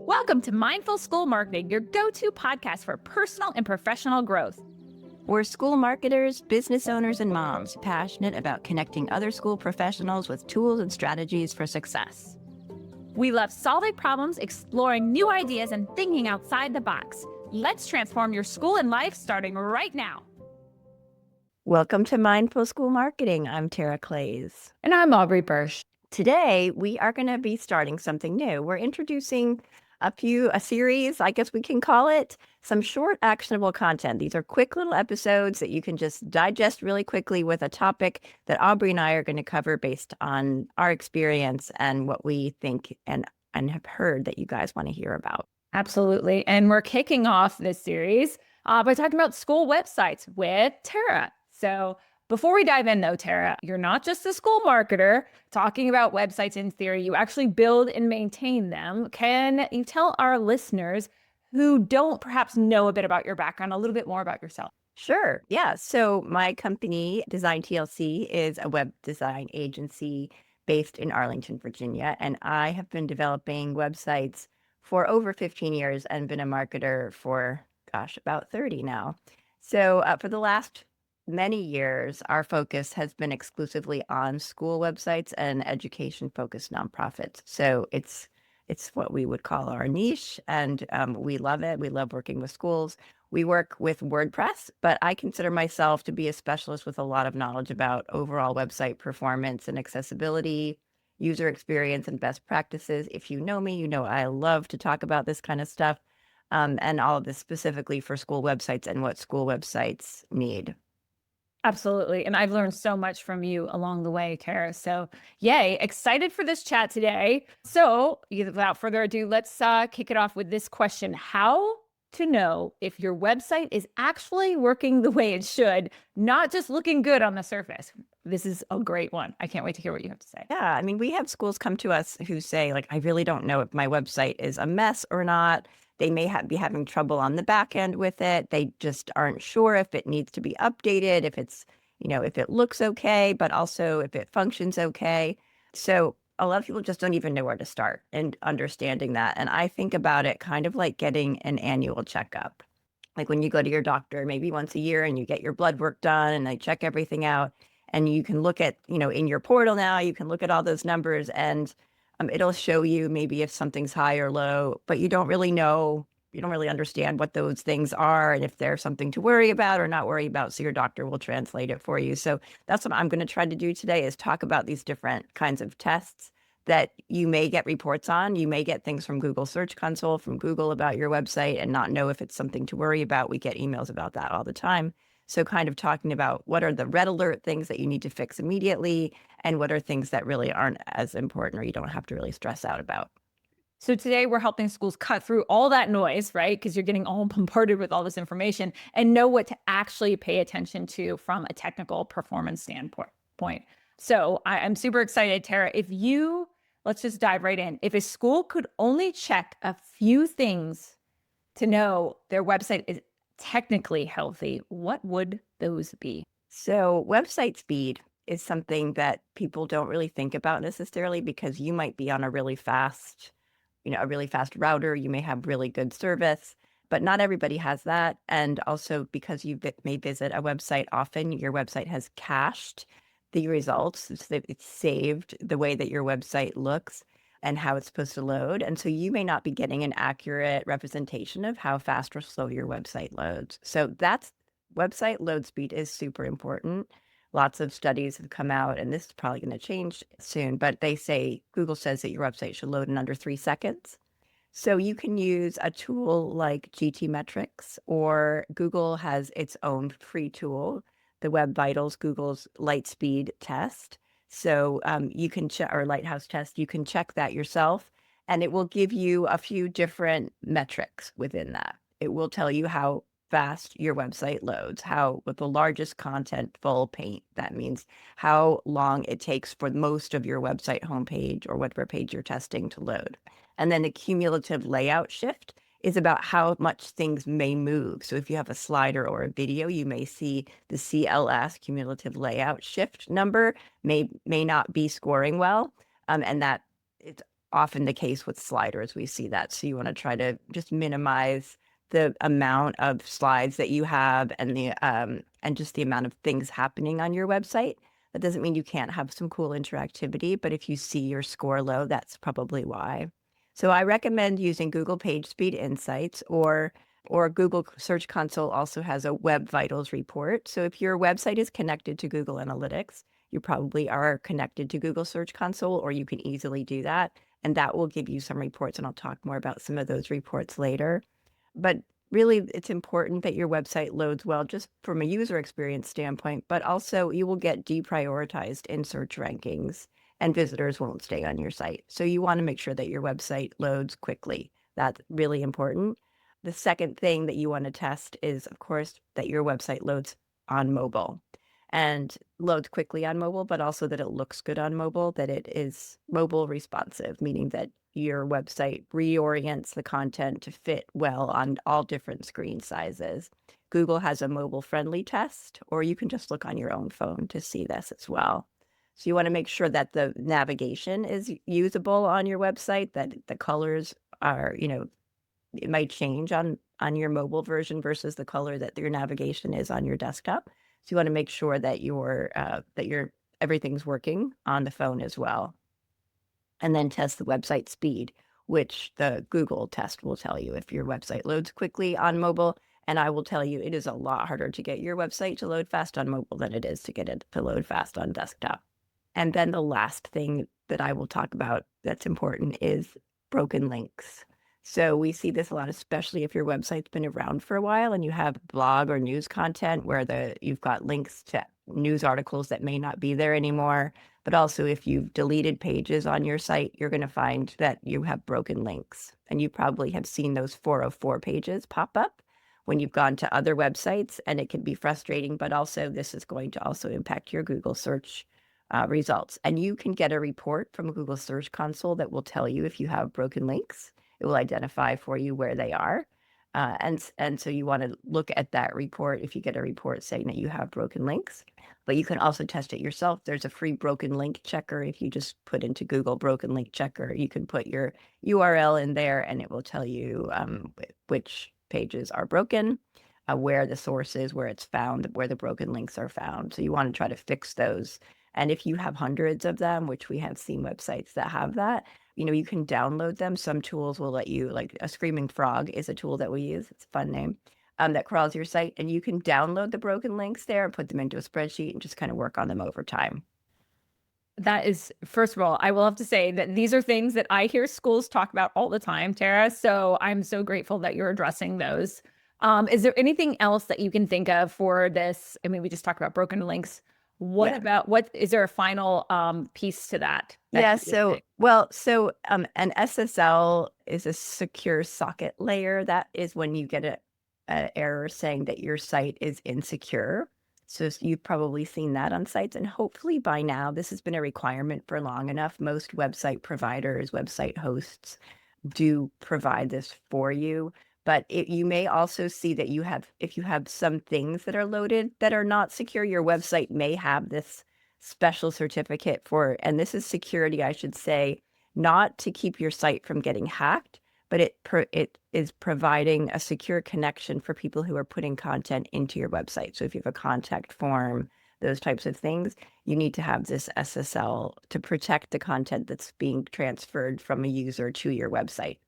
Welcome to Mindful School Marketing, your go-to podcast for personal and professional growth. We're school marketers, business owners, and moms passionate about connecting other school professionals with tools and strategies for success. We love solving problems, exploring new ideas, and thinking outside the box. Let's transform your school and life starting right now. Welcome to Mindful School Marketing. I'm Tara Clays. And I'm Aubrey Bursch. Today, we are going to be starting something new. We're introducing a series, I guess we can call it, some short actionable content. These are quick little episodes that you can just digest really quickly with a topic that Aubrey and I are going to cover based on our experience and what we think and have heard that you guys want to hear about. Absolutely. And we're kicking off this series by talking about school websites with Tara. So before we dive in, though, Tara, you're not just a school marketer talking about websites in theory. You actually build and maintain them. Can you tell our listeners who don't perhaps know a bit about your background a little bit more about yourself? Sure. Yeah. So my company, Design TLC, is a web design agency based in Arlington, Virginia. And I have been developing websites for over 15 years and been a marketer for, about 30 now. So for the last many years, our focus has been exclusively on school websites and education-focused nonprofits. So it's what we would call our niche, and we love it. We love working with schools. We work with WordPress, but I consider myself to be a specialist with a lot of knowledge about overall website performance and accessibility, user experience, and best practices. If you know me, you know I love to talk about this kind of stuff, and all of this specifically for school websites and what school websites need. Absolutely. And I've learned so much from you along the way, Tara. So yay, excited for this chat today. So without further ado, let's kick it off with this question. How to know if your website is actually working the way it should, not just looking good on the surface? This is a great one. I can't wait to hear what you have to say. Yeah, I mean, we have schools come to us who say, like, I really don't know if my website is a mess or not. They may be having trouble on the back end with it. They just aren't sure if it needs to be updated, if it's, if it looks okay, but also if it functions okay. So a lot of people just don't even know where to start and understanding that. And I think about it kind of like getting an annual checkup. Like when you go to your doctor maybe once a year and you get your blood work done and they check everything out. And you can look at, in your portal now, you can look at all those numbers and it'll show you maybe if something's high or low, but you don't really know, you don't really understand what those things are and if there's something to worry about or not worry about. So your doctor will translate it for you. So that's what I'm going to try to do today is talk about these different kinds of tests that you may get reports on. You may get things from Google Search Console, from Google about your website and not know if it's something to worry about. We get emails about that all the time. So kind of talking about what are the red alert things that you need to fix immediately and what are things that really aren't as important or you don't have to really stress out about. So today we're helping schools cut through all that noise, right? Because you're getting all bombarded with all this information and know what to actually pay attention to from a technical performance standpoint. So I'm super excited, Tara. Let's just dive right in. If a school could only check a few things to know their website is technically healthy, what would those be? So website speed is something that people don't really think about necessarily because you might be on a really fast router. You may have really good service, but not everybody has that. And also because you may visit a website often, your website has cached the results. It's saved the way that your website looks and how it's supposed to load. And so you may not be getting an accurate representation of how fast or slow your website loads. So that's website load speed is super important. Lots of studies have come out, and this is probably going to change soon, but Google says that your website should load in under 3 seconds. So you can use a tool like GTmetrix, or Google has its own free tool, the Web Vitals, Google's light speed test. So you can check, or Lighthouse test, you can check that yourself, and it will give you a few different metrics within that. It will tell you how fast your website loads, with the largest content full paint, that means how long it takes for most of your website homepage or whatever page you're testing to load. And then the cumulative layout shift is about how much things may move. So if you have a slider or a video, you may see the CLS, cumulative layout shift number, may not be scoring well. And that it's often the case with sliders. We see that. So you want to try to just minimize the amount of slides that you have and just the amount of things happening on your website. That doesn't mean you can't have some cool interactivity, but if you see your score low, that's probably why. So I recommend using Google PageSpeed Insights or Google Search Console also has a Web Vitals report. So if your website is connected to Google Analytics, you probably are connected to Google Search Console, or you can easily do that. And that will give you some reports. And I'll talk more about some of those reports later. But really, it's important that your website loads well, just from a user experience standpoint, but also you will get deprioritized in search rankings and visitors won't stay on your site. So you want to make sure that your website loads quickly. That's really important. The second thing that you want to test is, of course, that your website loads on mobile and loads quickly on mobile, but also that it looks good on mobile, that it is mobile responsive, meaning that your website reorients the content to fit well on all different screen sizes. Google has a mobile friendly test, or you can just look on your own phone to see this as well. So you want to make sure that the navigation is usable on your website, that the colors are, it might change on your mobile version versus the color that your navigation is on your desktop. So you want to make sure that your everything's working on the phone as well. And then test the website speed, which the Google test will tell you if your website loads quickly on mobile. And I will tell you, it is a lot harder to get your website to load fast on mobile than it is to get it to load fast on desktop. And then the last thing that I will talk about that's important is broken links. So we see this a lot, especially if your website's been around for a while and you have blog or news content where you've got links to news articles that may not be there anymore. But also if you've deleted pages on your site, you're going to find that you have broken links. And you probably have seen those 404 pages pop up when you've gone to other websites, and it can be frustrating, but also this is going to also impact your Google search results. And you can get a report from Google Search Console that will tell you if you have broken links. It will identify for you where they are. And so you want to look at that report if you get a report saying that you have broken links. But you can also test it yourself. There's a free broken link checker. If you just put into Google broken link checker, you can put your URL in there and it will tell you which pages are broken, where the source is, where it's found, where the broken links are found. So you want to try to fix those. And if you have hundreds of them, which we have seen websites that have that, you can download them. Some tools will let you, like a Screaming Frog is a tool that we use. It's a fun name. That crawls your site, and you can download the broken links there and put them into a spreadsheet and just kind of work on them over time. That is, first of all, I will have to say that these are things that I hear schools talk about all the time, Tara. So I'm so grateful that you're addressing those. Is there anything else that you can think of for this? I mean, we just talked about broken links. What Yeah. about what is there a final piece to that? Yeah. So an SSL is a secure socket layer. That is when you get an error saying that your site is insecure. So you've probably seen that on sites, and hopefully by now this has been a requirement for long enough. Most website providers, website hosts do provide this for you. But you may also see that if you have some things that are loaded that are not secure, your website may have this special certificate for, and this is security, I should say, not to keep your site from getting hacked, but it is providing a secure connection for people who are putting content into your website. So if you have a contact form, those types of things, you need to have this SSL to protect the content that's being transferred from a user to your website.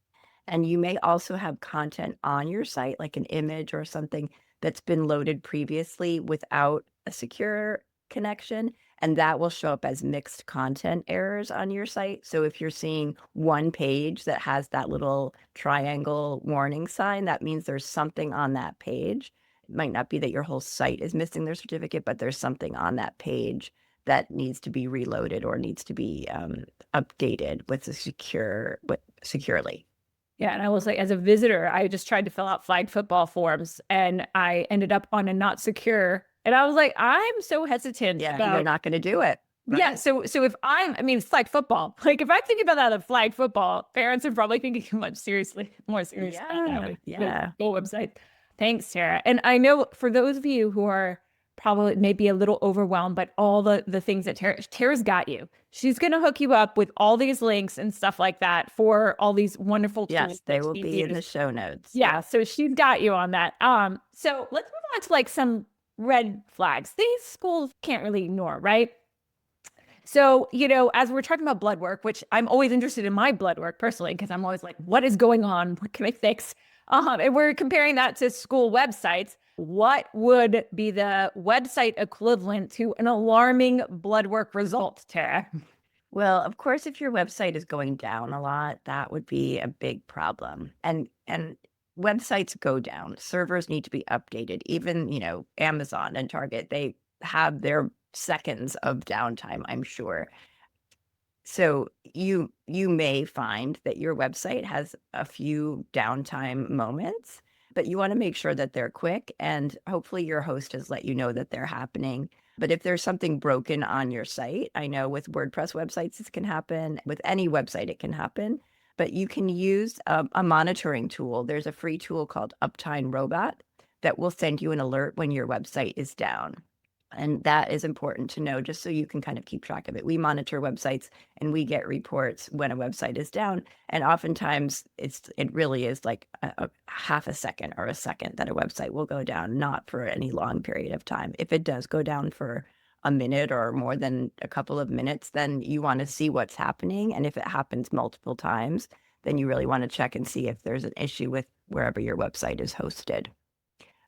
And you may also have content on your site, like an image or something that's been loaded previously without a secure connection, and that will show up as mixed content errors on your site. So if you're seeing one page that has that little triangle warning sign, that means there's something on that page. It might not be that your whole site is missing their certificate, but there's something on that page that needs to be reloaded or needs to be updated with securely. Yeah, and I will say, as a visitor, I just tried to fill out flag football forms, and I ended up on a not secure. And I was like, I'm so hesitant Yeah, about. you're not going to do it. Yeah, Right. so if I mean, it's flag football. Like if I think about that of flag football, parents are probably thinking much more serious about that Yeah. with Yeah. school website. Thanks, Sarah. And I know for those of you who are probably maybe a little overwhelmed by all the things that Tara's got you. She's going to hook you up with all these links and stuff like that for all these wonderful tools Yes, they that will she's be in the used. show notes. Yeah, Yep. so she's got you on that. So let's move on to like some red flags. These schools can't really ignore, right? So, as we're talking about blood work, which I'm always interested in my blood work personally, because I'm always like, what is going on? What can I fix? And we're comparing that to school websites. What would be the website equivalent to an alarming blood work result, Tara? Well, of course, if your website is going down a lot, that would be a big problem. And websites go down. Servers need to be updated. Even, Amazon and Target, they have their seconds of downtime, I'm sure. So you may find that your website has a few downtime moments, but you want to make sure that they're quick, and hopefully your host has let you know that they're happening. But if there's something broken on your site, I know with WordPress websites this can happen, with any website it can happen, but you can use a monitoring tool. There's a free tool called Uptime Robot that will send you an alert when your website is down. And that is important to know just so you can kind of keep track of it. We monitor websites and we get reports when a website is down. And oftentimes it really is like a half a second or a second that a website will go down, not for any long period of time. If it does go down for a minute or more than a couple of minutes, then you want to see what's happening. And if it happens multiple times, then you really want to check and see if there's an issue with wherever your website is hosted.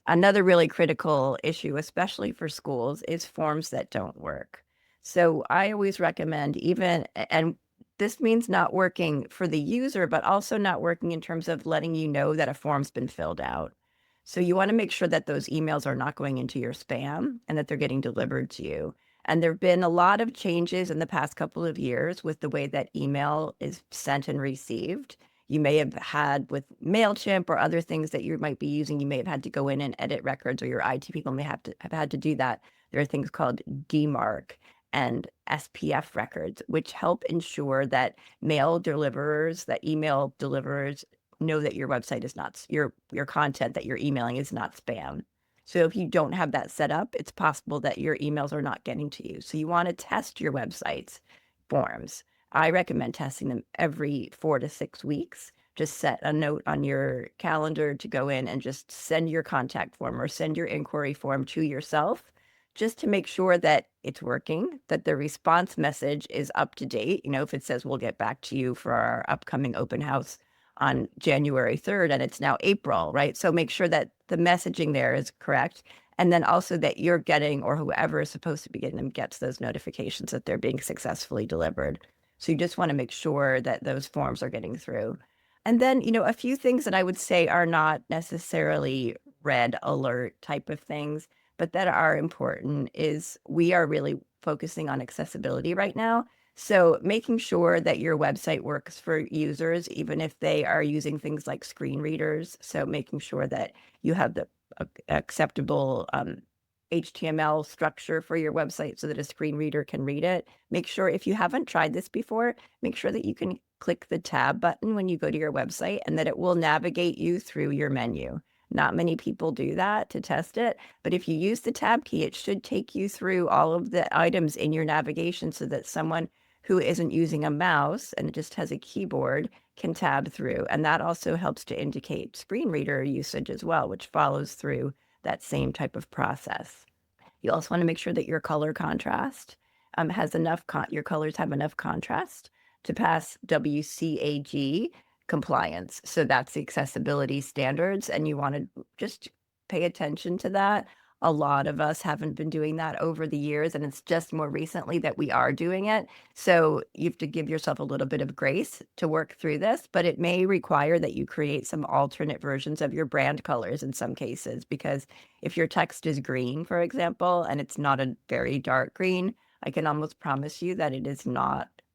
Another really critical issue, especially for schools, is forms that don't work. So I always recommend and this means not working for the user, but also not working in terms of letting you know that a form's been filled out. So you want to make sure that those emails are not going into your spam and that they're getting delivered to you. And there have been a lot of changes in the past couple of years with the way that email is sent and received. You may have had with MailChimp or other things that you might be using, you may have had to go in and edit records, or your IT people may have had to do that. There are things called DMARC and SPF records, which help ensure that that email deliverers know that your website is not your content that you're emailing is not spam. So if you don't have that set up, it's possible that your emails are not getting to you. So you want to test your website's forms. I recommend testing them every 4 to 6 weeks. Just set a note on your calendar to go in and just send your contact form or send your inquiry form to yourself, just to make sure that it's working, that the response message is up to date. If it says we'll get back to you for our upcoming open house on January 3rd and it's now April, right? So make sure that the messaging there is correct. And then also that you're getting, or whoever is supposed to be getting them, gets those notifications that they're being successfully delivered. So you just want to make sure that those forms are getting through. And then, a few things that I would say are not necessarily red alert type of things, but that are important is we are really focusing on accessibility right now. So making sure that your website works for users, even if they are using things like screen readers. So making sure that you have the acceptable HTML structure for your website so that a screen reader can read it. Make sure, if you haven't tried this before, make sure that you can click the tab button when you go to your website and that it will navigate you through your menu. Not many people do that to test it, but if you use the tab key, it should take you through all of the items in your navigation so that someone who isn't using a mouse and just has a keyboard can tab through. And that also helps to indicate screen reader usage as well, which follows through that same type of process. You also want to make sure that your color contrast has enough, your colors have enough contrast to pass WCAG compliance. So that's the accessibility standards, and you want to just pay attention to that. A lot of us haven't been doing that over the years, and it's just more recently that we are doing it. So you have to give yourself a little bit of grace to work through this, but it may require that you create some alternate versions of your brand colors in some cases, because if your text is green, for example, and it's not a very dark green, I can almost promise you that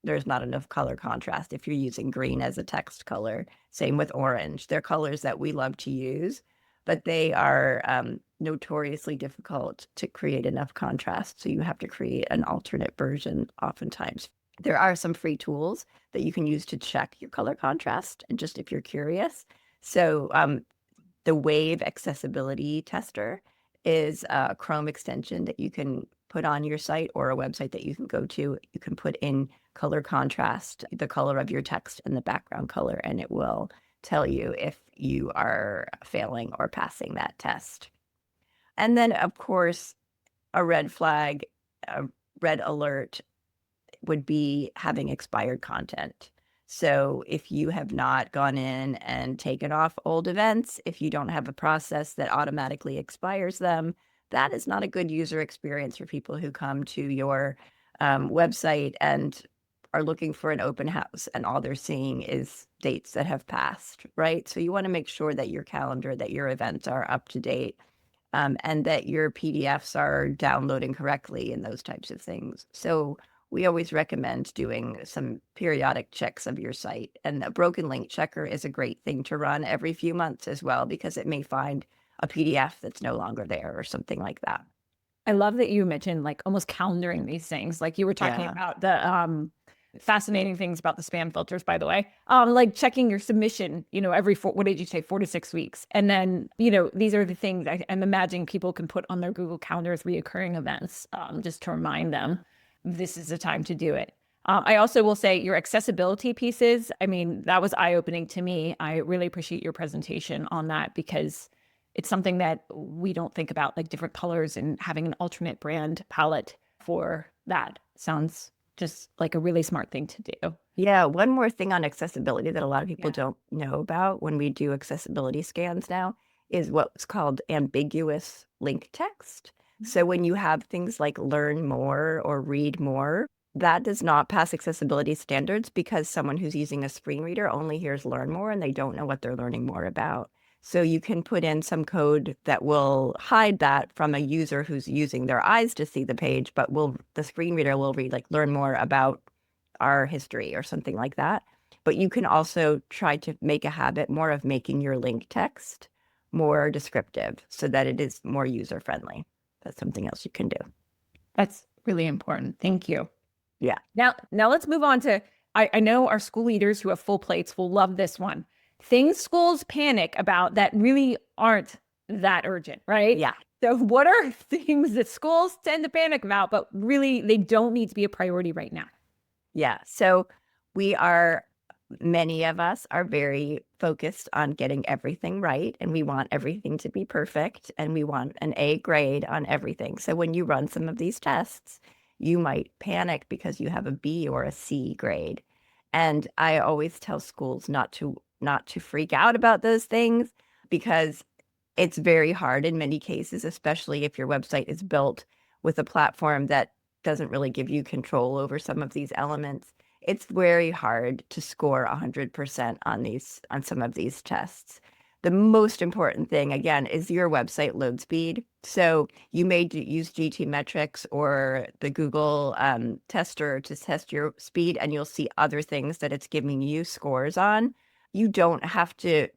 there's not enough color contrast if you're using green as a text color. Same with orange. They're colors that we love to use, but they are notoriously difficult to create enough contrast. So you have to create an alternate version oftentimes. There are some free tools that you can use to check your color contrast, and just if you're curious. So the Wave accessibility tester is a Chrome extension that you can put on your site or a website that you can go to. You can put in color contrast, the color of your text and the background color, and it will tell you if you are failing or passing that test. And then, of course, a red flag, a red alert would be having expired content. So if you have not gone in and taken off old events, if you don't have a process that automatically expires them, that is not a good user experience for people who come to your website and are looking for an open house and all they're seeing is dates that have passed, right? So you want to make sure that your calendar, that your events are up to date, and that your PDFs are downloading correctly and those types of things. So we always recommend doing some periodic checks of your site. And a broken link checker is a great thing to run every few months as well, because it may find a PDF that's no longer there or something like that. I love that you mentioned like almost calendaring these things. Like you were talking Yeah. about the fascinating things about the spam filters, by the way. Like checking your submission, every what did you say, 4 to 6 weeks? And then, these are the things I'm imagining people can put on their Google calendars, reoccurring events, just to remind them this is the time to do it. I also will say your accessibility pieces. I mean, that was eye-opening to me. I really appreciate your presentation on that because it's something that we don't think about, like different colors and having an alternate brand palette for that. Sounds just like a really smart thing to do. Yeah, one more thing on accessibility that a lot of people Yeah. don't know about when we do accessibility scans now is what's called ambiguous link text. So when you have things like learn more or read more, that does not pass accessibility standards because someone who's using a screen reader only hears learn more and they don't know what they're learning more about. So you can put in some code that will hide that from a user who's using their eyes to see the page, but the screen reader will read like learn more about our history or something like that. But you can also try to make a habit more of making your link text more descriptive so that it is more user friendly. That's something else you can do. That's really important. Thank you. Yeah. Now let's move on to I know our school leaders who have full plates will love this one. Things schools panic about that really aren't that urgent, right? Yeah. So what are things that schools tend to panic about, but really they don't need to be a priority right now? Yeah. Many of us are very focused on getting everything right, and we want everything to be perfect, and we want an A grade on everything. So when you run some of these tests, you might panic because you have a B or a C grade. And I always tell schools not to freak out about those things because it's very hard in many cases, especially if your website is built with a platform that doesn't really give you control over some of these elements. It's very hard to score 100% on some of these tests. The most important thing, again, is your website load speed. So you may use GTmetrix or the Google tester to test your speed, and you'll see other things that it's giving you scores on. You don't have to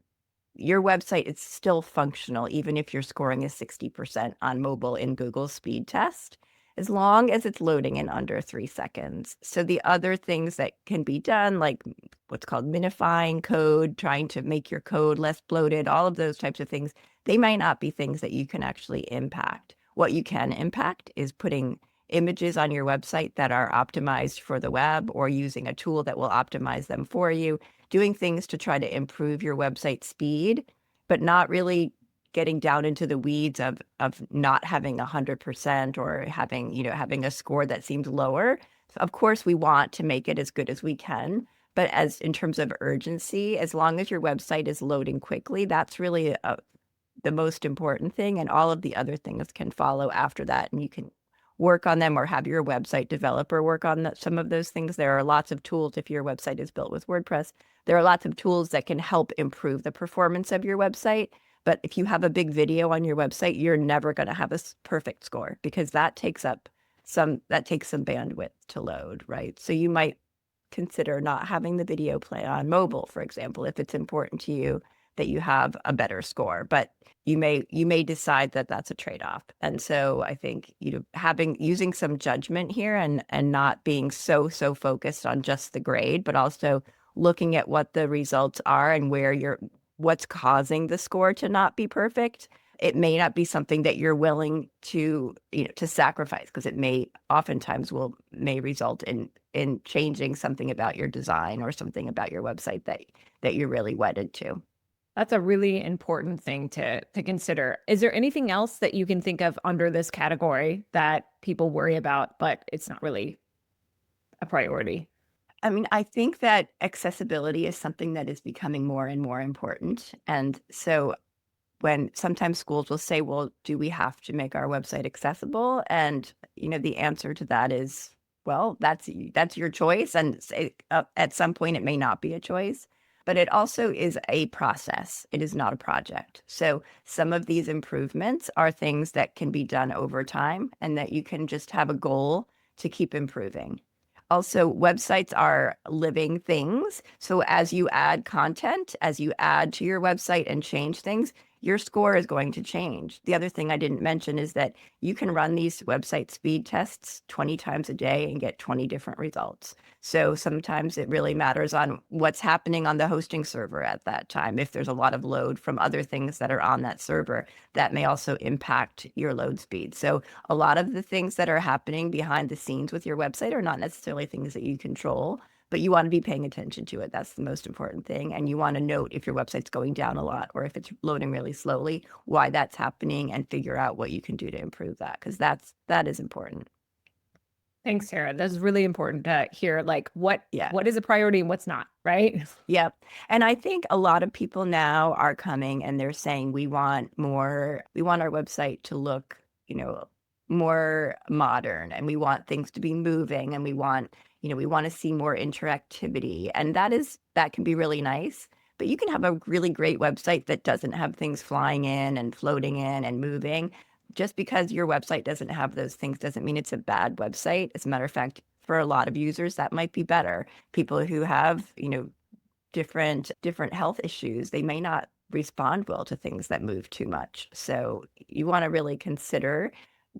Your website is still functional, even if you're scoring a 60% on mobile in Google's speed test, as long as it's loading in under 3 seconds. So the other things that can be done, like what's called minifying code, trying to make your code less bloated, all of those types of things, they might not be things that you can actually impact. What you can impact is putting images on your website that are optimized for the web or using a tool that will optimize them for you, doing things to try to improve your website speed, but not really getting down into the weeds of not having 100% or having a score that seems lower. Of course, we want to make it as good as we can, but as in terms of urgency, as long as your website is loading quickly, that's really the most important thing, and all of the other things can follow after that, and you can work on them or have your website developer work on some of those things. There are lots of tools if your website is built with WordPress. There are lots of tools that can help improve the performance of your website. But if you have a big video on your website, you're never going to have a perfect score because that takes some bandwidth to load, right? So you might consider not having the video play on mobile, for example, if it's important to you that you have a better score. But you may decide that that's a trade-off. And so I think using some judgment here and not being so focused on just the grade, but also looking at what the results are and what's causing the score to not be perfect, it may not be something that you're willing to, to sacrifice, because it may oftentimes may result in changing something about your design or something about your website that you're really wedded to. That's a really important thing to consider. Is there anything else that you can think of under this category that people worry about, but it's not really a priority? I mean, I think that accessibility is something that is becoming more and more important. And so when sometimes schools will say, well, do we have to make our website accessible? And, the answer to that is, well, that's your choice. And at some point, it may not be a choice, but it also is a process. It is not a project. So some of these improvements are things that can be done over time and that you can just have a goal to keep improving. Also, websites are living things. So as you add content, as you add to your website and change things, your score is going to change. The other thing I didn't mention is that you can run these website speed tests 20 times a day and get 20 different results. So sometimes it really matters on what's happening on the hosting server at that time. If there's a lot of load from other things that are on that server, that may also impact your load speed. So a lot of the things that are happening behind the scenes with your website are not necessarily things that you control, but you want to be paying attention to it. That's the most important thing. And you want to note if your website's going down a lot or if it's loading really slowly, why that's happening, and figure out what you can do to improve that, because that is important. Thanks, Sarah. That's really important to hear, like Yeah. what is a priority and what's not, right? Yep. And I think a lot of people now are coming and they're saying we want our website to look, more modern, and we want things to be moving, and we want to see more interactivity. And that can be really nice. But you can have a really great website that doesn't have things flying in and floating in and moving. Just because your website doesn't have those things doesn't mean it's a bad website. As a matter of fact, for a lot of users, that might be better. People who have, different health issues, they may not respond well to things that move too much. So you want to really consider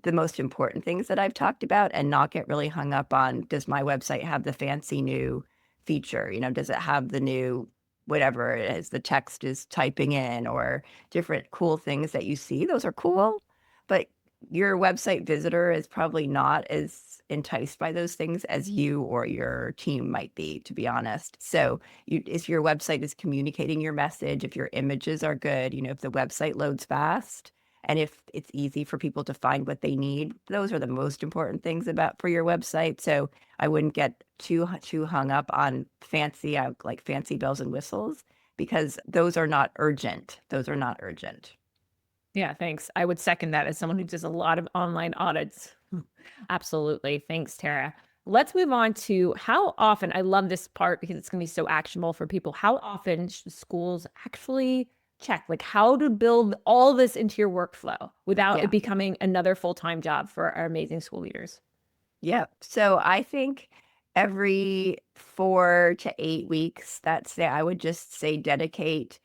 the most important things that I've talked about and not get really hung up on, does my website have the fancy new feature? Does it have the new whatever it is the text is typing in, or different cool things that you see? Those are cool, but your website visitor is probably not as enticed by those things as you or your team might be, to be honest. So if your website is communicating your message, if your images are good, if the website loads fast, and if it's easy for people to find what they need, those are the most important things for your website. So I wouldn't get too hung up on like fancy bells and whistles, because those are not urgent. Those are not urgent. Yeah, thanks. I would second that as someone who does a lot of online audits. Absolutely. Thanks, Tara. Let's move on to how often, I love this part because it's going to be so actionable for people. How often should schools actually check? Like how to build all this into your workflow without it Yeah. becoming another full-time job for our amazing school leaders? Yeah. So I think every 4 to 8 weeks, I would just say dedicate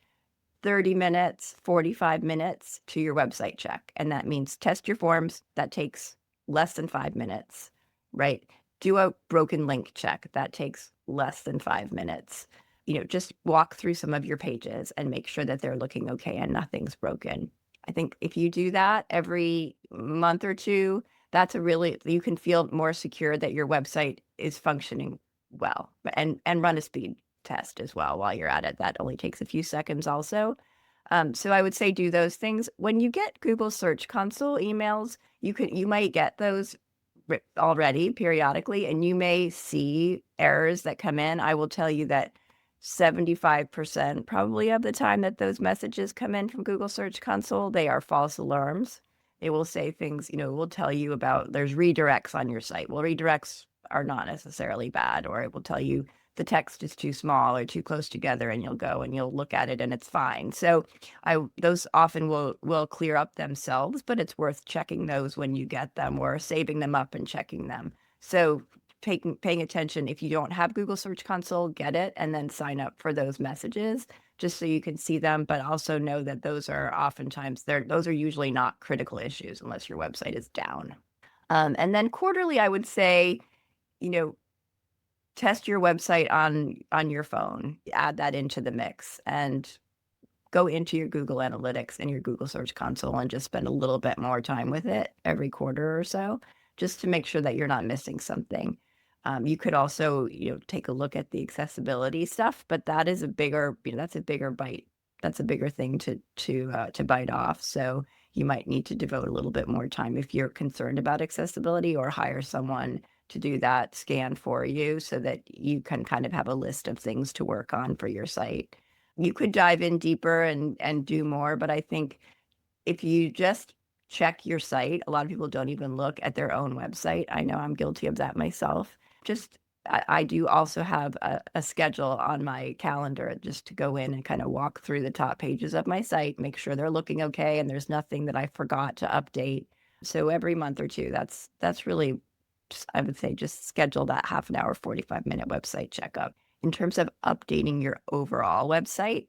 30 minutes, 45 minutes to your website check. And that means test your forms. That takes less than 5 minutes, right? Do a broken link check. That takes less than 5 minutes. Just walk through some of your pages and make sure that they're looking okay and nothing's broken. I think if you do that every month or two, you can feel more secure that your website is functioning well, and run a speed test as well while you're at it. That only takes a few seconds also. So I would say do those things. When you get Google Search Console emails, you might get those already periodically, and you may see errors that come in. I will tell you that 75% probably of the time that those messages come in from Google Search Console, they are false alarms. It will say things, it will tell you about there's redirects on your site. Well, redirects are not necessarily bad, or it will tell you the text is too small or too close together, and you'll go and you'll look at it and it's fine. So those often will clear up themselves, but it's worth checking those when you get them, or saving them up and checking them. So paying attention. If you don't have Google Search Console, get it and then sign up for those messages just so you can see them, but also know that those are usually not critical issues unless your website is down. And then quarterly, I would say, you know, test your website on your phone, add that into the mix, and go into your Google Analytics and your Google Search Console and just spend a little bit more time with it every quarter or so, just to make sure that you're not missing something. You could also, take a look at the accessibility stuff, but that is a bigger, that's a bigger bite. That's a bigger thing to bite off. So you might need to devote a little bit more time if you're concerned about accessibility, or hire someone to do that scan for you so that you can kind of have a list of things to work on for your site. You could dive in deeper and do more, but I think if you just check your site, a lot of people don't even look at their own website. I know I'm guilty of that myself. Just I do also have a schedule on my calendar just to go in and kind of walk through the top pages of my site, make sure they're looking okay and there's nothing that I forgot to update. So every month or two, that's really just, I would say, just schedule that half an hour, 45-minute website checkup. In terms of updating your overall website,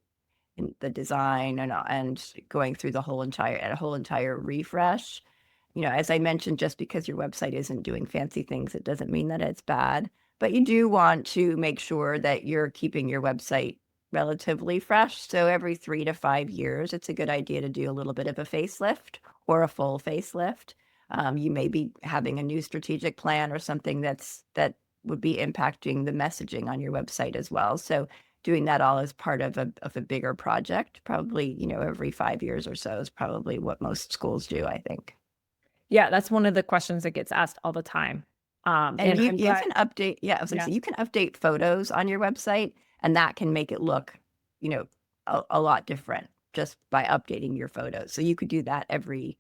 and the design and going through the whole entire refresh. As I mentioned, just because your website isn't doing fancy things, it doesn't mean that it's bad. But you do want to make sure that you're keeping your website relatively fresh. So every 3 to 5 years, it's a good idea to do a little bit of a facelift or a full facelift. You may be having a new strategic plan or something that would be impacting the messaging on your website as well. So doing that all as part of a bigger project, probably, every 5 years or so is probably what most schools do, I think. Yeah, that's one of the questions that gets asked all the time. And you I'm you glad. can update yeah, I was gonna Yeah. say, you can update photos on your website, and that can make it look, a lot different just by updating your photos. So you could do that every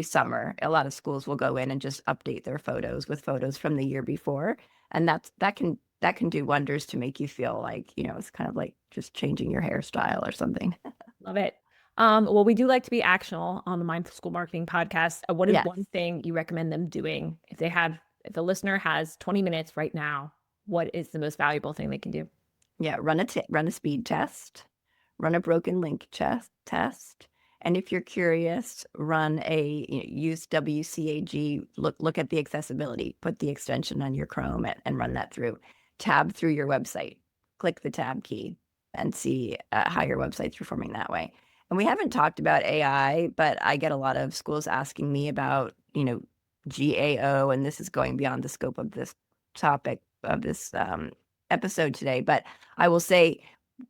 summer. A lot of schools will go in and just update their photos with photos from the year before, and that can do wonders to make you feel like, it's kind of like just changing your hairstyle or something. Love it. Well, we do like to be actionable on the Mindful School Marketing Podcast. What is Yes. one thing you recommend them doing if the listener has 20 minutes right now? What is the most valuable thing they can do? Yeah, run a speed test, run a broken link test, and if you're curious, use WCAG, look at the accessibility, put the extension on your Chrome and run that through. Tab through your website, click the tab key and see how your website's performing that way. And we haven't talked about AI, but I get a lot of schools asking me about, GAO, and this is going beyond the scope of this topic of this episode today. But I will say,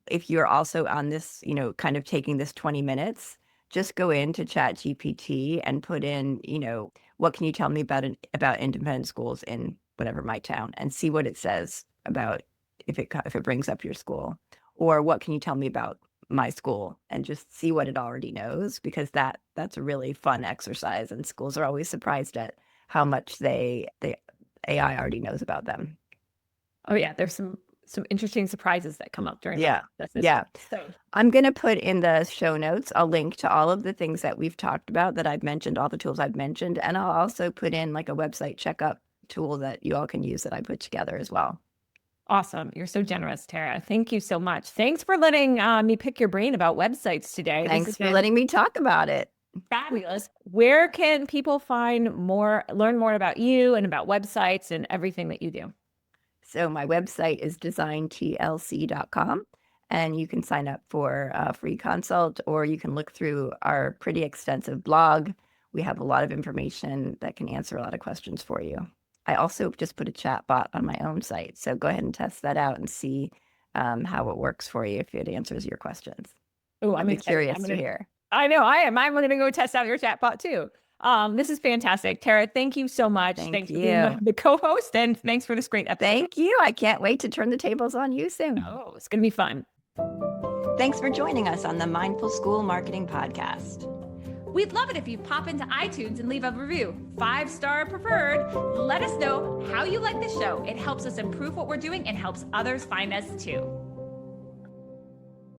if you're also on this, kind of taking this 20 minutes, just go into ChatGPT and put in, what can you tell me about independent schools in whatever my town, and see what it says about if it brings up your school, or what can you tell me about my school, and just see what it already knows, because that's a really fun exercise, and schools are always surprised at how much the AI already knows about them. Oh yeah, there's some interesting surprises that come up during the Yeah. process. Yeah. So I'm going to put in the show notes a link to all of the things that we've talked about, that I've mentioned, all the tools I've mentioned. And I'll also put in like a website checkup tool that you all can use that I put together as well. awesome. You're so generous, Tara. Thank you so much. Thanks for letting me pick your brain about websites today. This Thanks has for been letting me talk about it. fabulous. Where can people learn more about you and about websites and everything that you do? So my website is designtlc.com, and you can sign up for a free consult, or you can look through our pretty extensive blog. We have a lot of information that can answer a lot of questions for you. I also just put a chat bot on my own site, so go ahead and test that out and see how it works for you, if it answers your questions. Oh, I'd I'm be excited. curious to hear. I know I am. I'm going to go test out your chatbot too. This is fantastic. Tara, thank you so much. Thank Thanks for being you. the co-host, and thanks for this great episode. Thank you. I can't wait to turn the tables on you soon. Oh, it's going to be fun. Thanks for joining us on the Mindful School Marketing Podcast. We'd love it if you pop into iTunes and leave a review, 5-star preferred. Let us know how you like the show. It helps us improve what we're doing and helps others find us too.